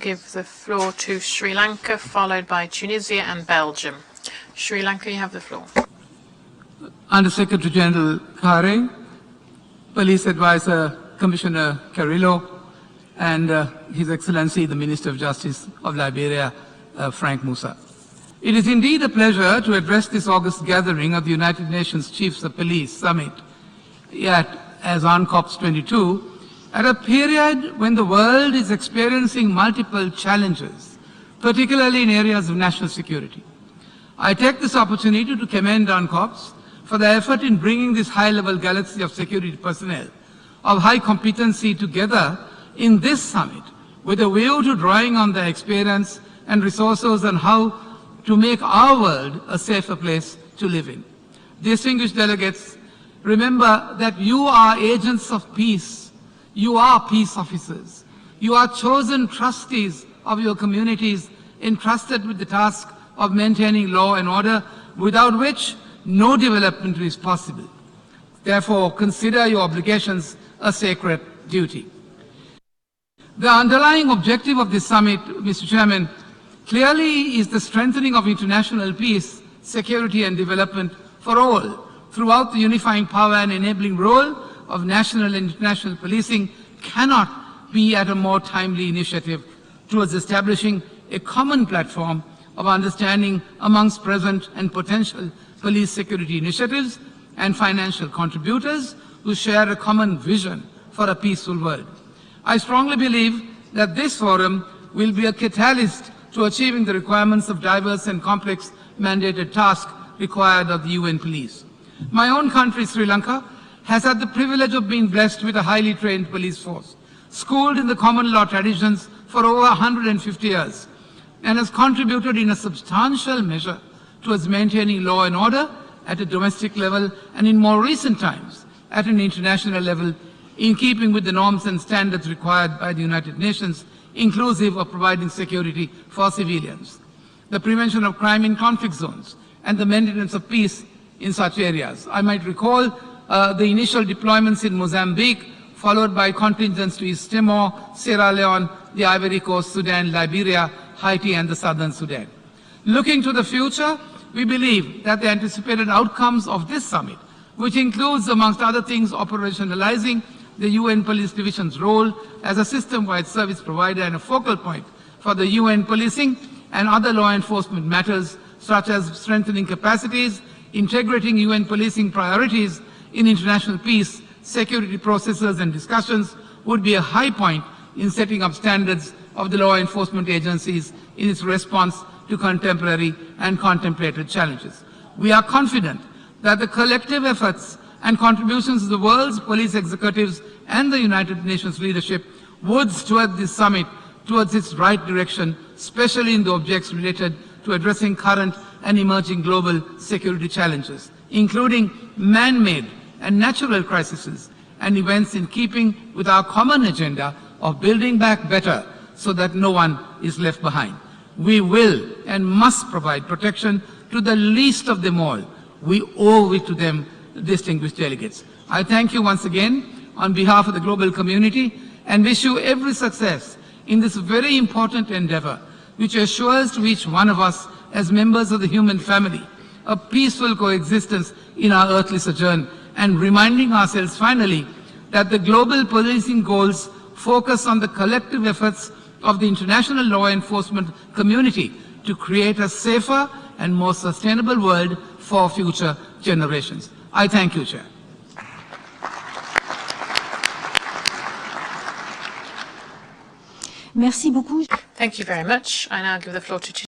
Give the floor to Sri Lanka, followed by Tunisia and Belgium. Sri Lanka, you have the floor. Under Secretary General Kare, Police Advisor Commissioner Carrillo, and His Excellency the Minister of Justice of Liberia, Frank Musa. It is indeed a pleasure to address this August gathering of the United Nations Chiefs of Police Summit as UNCOPS 22, at a period when the world is experiencing multiple challenges, particularly in areas of national security. I take this opportunity to commend UNCOPS for the effort in bringing this high-level galaxy of security personnel of high competency together in this summit with a view to drawing on their experience and resources on how to make our world a safer place to live in. Distinguished delegates, remember that you are agents of peace. You are peace officers. You are chosen trustees of your communities entrusted with the task of maintaining law and order, without which no development is possible. Therefore, consider your obligations a sacred duty. The underlying objective of this summit, Mr. Chairman, clearly is the strengthening of international peace, security and development for all throughout the unifying power and enabling role of national and international policing cannot be at a more timely initiative towards establishing a common platform of understanding amongst present and potential police security initiatives and financial contributors who share a common vision for a peaceful world. I strongly believe that this forum will be a catalyst to achieving the requirements of diverse and complex mandated tasks required of the UN police. My own country, Sri Lanka, has had the privilege of being blessed with a highly trained police force, schooled in the common law traditions for over 150 years, and has contributed in a substantial measure towards maintaining law and order at a domestic level and in more recent times at an international level, in keeping with the norms and standards required by the United Nations, inclusive of providing security for civilians, the prevention of crime in conflict zones, and the maintenance of peace in such areas. I might recall the initial deployments in Mozambique, followed by contingents to East Timor, Sierra Leone, the Ivory Coast, Sudan, Liberia, Haiti, and the Southern Sudan. Looking to the future, we believe that the anticipated outcomes of this summit, which includes, amongst other things, operationalizing the UN Police Division's role as a system-wide service provider and a focal point for the UN policing and other law enforcement matters, such as strengthening capacities, integrating UN policing priorities in international peace, security processes and discussions, would be a high point in setting up standards of the law enforcement agencies in its response to contemporary and contemplated challenges. We are confident that the collective efforts and contributions of the world's police executives and the United Nations leadership would steward this summit towards its right direction, especially in the objects related to addressing current and emerging global security challenges, including man-made and natural crises and events in keeping with our common agenda of building back better so that no one is left behind. We will and must provide protection to the least of them all. We owe it to them, distinguished delegates. I thank you once again on behalf of the global community and wish you every success in this very important endeavor, which assures to each one of us as members of the human family a peaceful coexistence in our earthly sojourn, and reminding ourselves finally that the global policing goals focus on the collective efforts of the international law enforcement community to create a safer and more sustainable world for future generations. I thank you, Chair. Thank you very much. I now give the floor to